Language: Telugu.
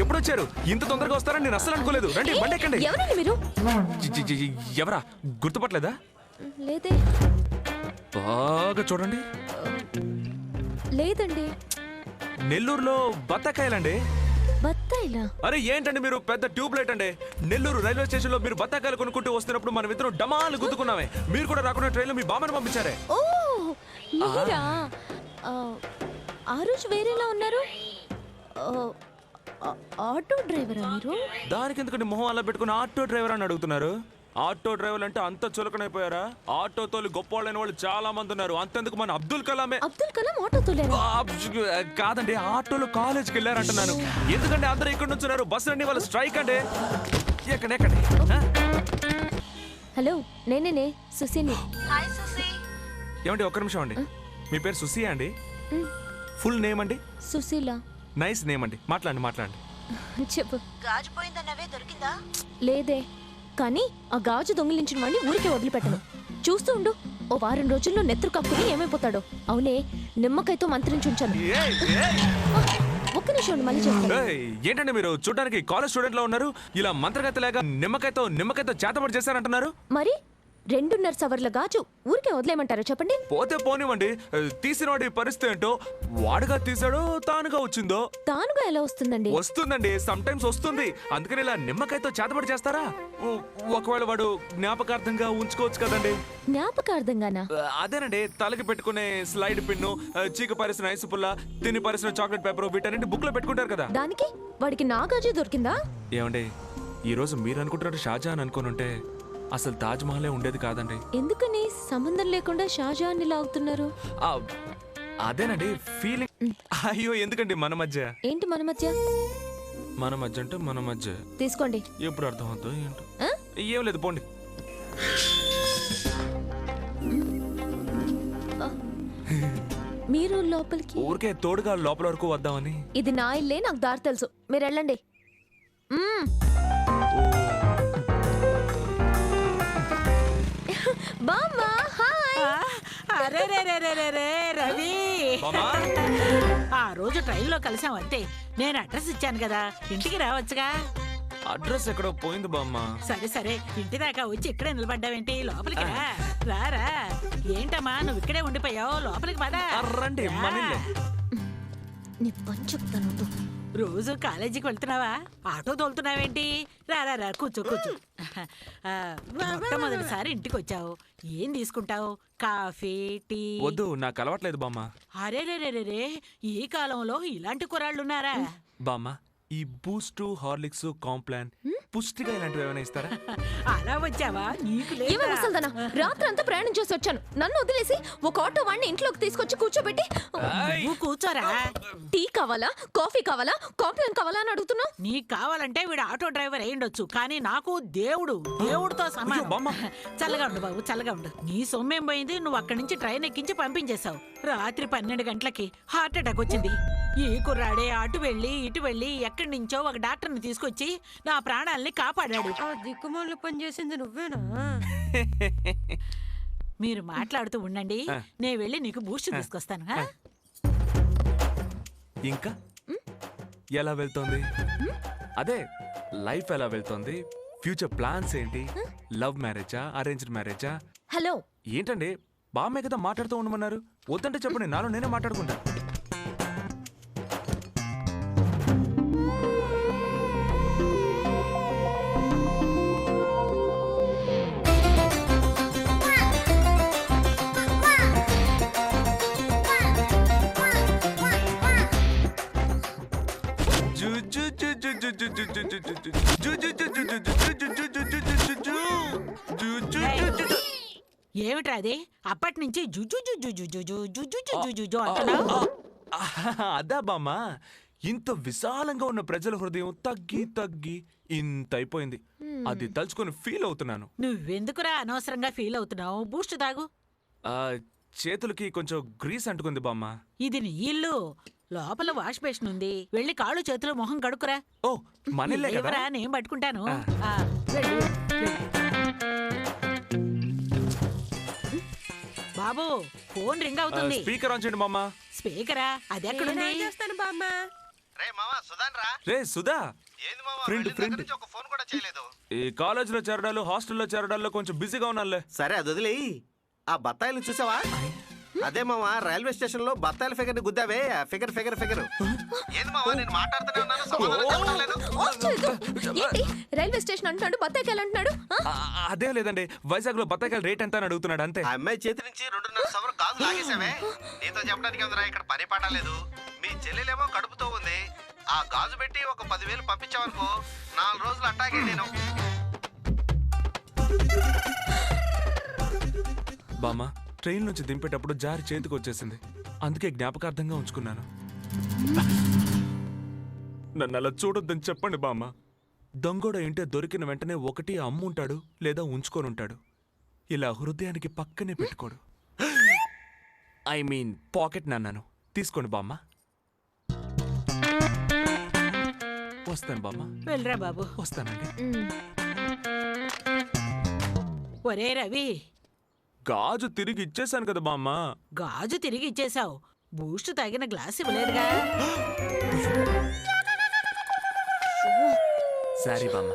ఎప్పుడొచ్చారు? ఇంత తొందరగా వస్తారని నేను అస్సలు అనుకోలేదు. రండి, బండి ఎక్కండి. ఎవరండి మీరు? ఎవరా? గుర్తుపట్టలేదా? లేదే. బాగా చూడండి. లేదండి. నెల్లూరులో బత్తాకాయలండి. బత్తాయిలా? అరే ఏంటండి మీరు పెద్ద ట్యూబ్ లైట్ అండి. నెల్లూరు రైల్వే స్టేషన్ లో మీరు బత్తాకాయలు కొనుక్కుంటూ వస్తున్నప్పుడు మనం ఇద్దరం డమాలు గుద్దుకున్నామే. మీరు కూడా రాకుండా ట్రైన్ లో మీ బామ్మని పంపించారే. ఓ మీరా? ఆ రోజు వేరేలా ఉన్నారు. ఆటో డ్రైవరా మీరు? దానికి ఎందుకంటే మొహం అలా పెట్టుకుని ఆటో డ్రైవర్ అని అడుగుతున్నారు? ఆటో డ్రైవర్ అంటే అంత చులకనైపోయారా? ఆటో తోలి గొప్ప వాళ్ళైన వాళ్ళు చాలా మంది ఉన్నారు. అంతెందుకు మన అబ్దుల్ కలామే. అబ్దుల్ కలాం ఆటో తోలేరా? కాదండి, ఆటోలో కాలేజ్కి వెళ్ళారంటున్నాను. ఎందుకంటే అందరూ ఇక్కడ నుంచున్నారు. బస్సు రండి, వాళ్ళు స్ట్రైక్ అండి. ఎక్కండి. హలో, నేనే సుశీని. హాయ్ సుశీ. ఏమండి, ఒక్క నిమిషం అండి. మీ పేరు సుశీయా అండి? ఫుల్ నేమ్ అండి? సుశీల. నైస్ నేమ్ అండి. మాట్లాడండి. చెప్పు. గాజు పోయిందన్నవే దొరికిందా? లేదే, కానీ ఆ గాజు దొంగిలించిన వాడిని ఊరికే వదిలిపెట్టను. చూస్తూ ఉండు, ఓ వారం రోజుల్లో నెత్తురు కప్పుకుని ఏమైపోతాడో. అవునే, నిమ్మకాయతో మంత్రించి ఉంచాను. ఒక్క నిమిషం, మళ్ళీ చెప్తాను. ఏంటండి మీరు చూడడానికి కాలేజ్ స్టూడెంట్ లో ఉన్నారు? ఇలా మంత్రగతిలాగా నిమ్మకాయతో చేతబడి చేశారంటున్నారు. మరి 2.5 సవర్ల గాజు ఊరికే వదిలేయమంటారా చెప్పండి? పోతే పోనివ్వండి. తీసినవాడి పరిస్థితి ఏంటో. వాడుగా తీసాడో తానుగా వచ్చిందో? తానుగా ఎలా వస్తుందండి? వస్తుందండి, సమ్ టైమ్స్ వస్తుంది. అందుకని ఇలా నిమ్మకాయతో చేతబడి చేస్తారా? ఒకవేళ వాడు జ్ఞాపకార్థంగా ఉంచుకోవచ్చు కదండి. జ్ఞాపకార్థంగానా? అదేనండి, తలకి పెట్టుకునే స్లైడ్ పిన్ను, చీక పరిసిన ఐసు పుల్ల, తిని పరిసిన చాక్లెట్ పేపర్, వీటన్నింటి బుక్ లో పెట్టుకుంటారు కదా. దానికి వాడికి నా గాజు దొరికిందా? ఏమండి, ఈ రోజు మీరు అనుకుంటున్నట్టు షాజహాన్ అనుకోనుంటే అసలు తాజ్ మహలే ఉండేది కాదండి. ఎందుకని సంబంధం లేకుండా షాజహాన్ ఇలా అవుతున్నారు? అదేనండి ఫీలింగ్. అయ్యో ఎందుకండి మన మధ్య? ఏంటి మన మధ్య? మన మధ్య అంటే మన మధ్య. తీసుకోండి. ఎప్పుడు అర్థం అవుతుందో ఏంటో. ఏం లేదు, పోండి. మీరు లోపలికి. ఊరికే తోడుగా లోపల వరకు వద్దామని. ఇది నా ఇల్లే, నాకు దారి తెలుసు. మీరు వెళ్ళండి. బామ్మా, హాయ్. అరే రవి, ఆ రోజు ట్రైన్లో కలిసాం అంతే. నేను అడ్రస్ ఇచ్చాను కదా, ఇంటికి రావచ్చుగా. అడ్రస్ ఎక్కడో పోయింది బామ్మ. సరే ఇంటి దాకా వచ్చి ఇక్కడే నిలబడ్డావేంటి? లోపలికి రారా. ఏంటమ్మా నువ్వు ఇక్కడే ఉండిపోయావు? లోపలికి పదా. రండి, మన ఇల్లే. నీ పని చెప్తాను. రోజు కాలేజీకి వెళ్తున్నావా? ఆటో తోలుతున్నావేంటి? రా కూర్చో. మొట్టమొదటిసారి ఇంటికి వచ్చావు, ఏం తీసుకుంటావు? Coffee, tea? వద్దు, నాకు అలవాట్లేదు బామ్మ. అరే ఈ కాలంలో ఇలాంటి కుర్రాళ్ళున్నారా? బామ్మ, ఈ బూస్ట్, హార్లిక్స్, కాంప్లాన్, పుష్టిగా ఇలాంటివి ఏమైనా ఇస్తారా? అలా వచ్చావా? నీకు రాత్రి అంతా ప్రయాణం చేసి వచ్చాను. నన్ను వదిలేసి ఒక ఆటో వాడిని ఇంట్లోకి తీసుకొచ్చి కూర్చోబెట్టి, నువ్వు కూర్చోరా. టీ కావాలా, కాఫీ కావాలా, కాంప్లాన్ కావాలా అని అడుగుతున్నావు? నీకు కావాలంటే వీడు ఆటో డ్రైవర్ అయ్యుండొచ్చు, కానీ నాకు దేవుడితో సమానం. చల్లగా ఉండు బాబు, చల్లగా ఉండు. నీ సొమ్మేం పోయింది? నువ్వు అక్కడి నుంచి ట్రైన్ ఎక్కించి పంపించేశావు. రాత్రి 12 గంటలకి హార్ట్ అటాక్ వచ్చింది. ఈ కుర్రాడే అటు వెళ్ళి ఇటు వెళ్ళి ఎక్కడి నుంచో ఒక డాక్టర్ని తీసుకొచ్చి నా ప్రాణాలని కాపాడాడు. దిక్కుమాల పని చేసింది నువ్వేనా? మీరు మాట్లాడుతూ ఉండండి, నేను వెళ్ళి నీకు బూస్ట్ తీసుకొస్తాను. ఇంకా ఎలా వెళ్తోంది? అదే లైఫ్ ఎలా వెళ్తోంది? ఫ్యూచర్ ప్లాన్స్ ఏంటి? లవ్ మ్యారేజా, అరేంజ్డ్ మ్యారేజా? హలో, ఏంటండి బామ్మే కదా మాట్లాడుతూ ఉండమన్నారు? వద్దంటే చెప్పండి, నాలో నేనే మాట్లాడుకుంటా. ఏమిట్రా అది? అప్పటి నుంచి అంటున్నావు. అదా బామ్మ, ఇంత విశాలంగా ఉన్న ప్రజల హృదయం తగ్గి ఇంత అయిపోయింది. అది తలుచుకొని ఫీల్ అవుతున్నాను. నువ్వెందుకురా అనవసరంగా ఫీల్ అవుతున్నావు? బూస్ట్ తాగు. చేతులకి కొంచెం గ్రీస్ అంటుకుంది బామ్మ. ఇది నీ ఇల్లు, లోపల వాష్ బేసిన్ ఉంది. వెళ్ళి కాళ్ళు చేతులు మొహం కడుక్కురా. ఓ మనీలే కదా, ఎవరా నేను పట్టుకుంటాను. బాబు ఫోన్ రింగ్ అవుతుంది. స్పీకర్ ఆన్ చేయండి బామ్మ. స్పీకరా? అది ఎక్కడుంది? చేస్తాను బామ్మ. రే మావా సుధాన్ రా. రే సుధా, ఏంది మావా ఫ్రెండ్ వెళ్ళిన ఫ్రెండ్ దగ్గర నుంచి ఒక ఫోన్ కూడా చేయలేదు. ఈ కాలేజీలో చేరడాలు హాస్టల్లో చేరడాల్లో కొంచెం బిజీగా ఉన్నానులే. సరే అది వదిలేయి. ఆ బత్తాయిలు చూసావా? అదే మావా రైల్వే స్టేషన్ లో బత్తాయిల ఫిగర్ ని గుద్దావే. ఫిగర్ ఫిగర్ ఫిగర్ ఏంది మావా నేను మాట్లాడుతూనే ఉన్నాను, సమాధానం చెప్పడం లేదు. ఆఫ్ చేయొద్దు. ఏంటి రైల్వే స్టేషన్ అంటున్నాడు, బత్తాయికాయలు అంటున్నాడు? అదే లేదండి, వైజాగ్ లో బత్తాయికాయల రేట్ ఎంత అని అడుగుతున్నాడు అంతే. ఆ అమ్మాయి చేతి నుంచి 2.5 సవరం గాజు లాగేసావే. నీతో చెప్పడానికి ఉందిరా, ఇక్కడ పని పాట లేదు. మీ చెల్లెలేమో కడుపుతో ఉంది. ఆ గాజు పెట్టి ఒక 10,000 పంపించావనుకో 4 రోజులు అట్టాగే నేను. బామ్మ ట్రైన్ నుంచి దింపేటప్పుడు జారి చేతికి వచ్చేసింది, అందుకే జ్ఞాపకార్థంగా ఉంచుకున్నాను. నన్ను అలా చూడొద్దని చెప్పండి బామ్మ. దొంగోడ ఇంటే దొరికిన వెంటనే ఒకటి అమ్ముంటాడు లేదా ఉంచుకొని ఉంటాడు. ఇలా హృదయానికి పక్కనే పెట్టుకోడు. ఐ మీన్ పాకెట్ నన్నాను. తీసుకోండి బామ్మ. వస్తాను బామ్మ. వెళ్ళరా బాబు. వస్తానండి. ఒరే రవి, గాజు తిరిగి ఇచ్చేసాను కదా బామ్మ. గాజు తిరిగి ఇచ్చేసావు, బూస్ట్ తగిన గ్లాస్ ఇవ్వలేదుగా. సారీ బామ్మ.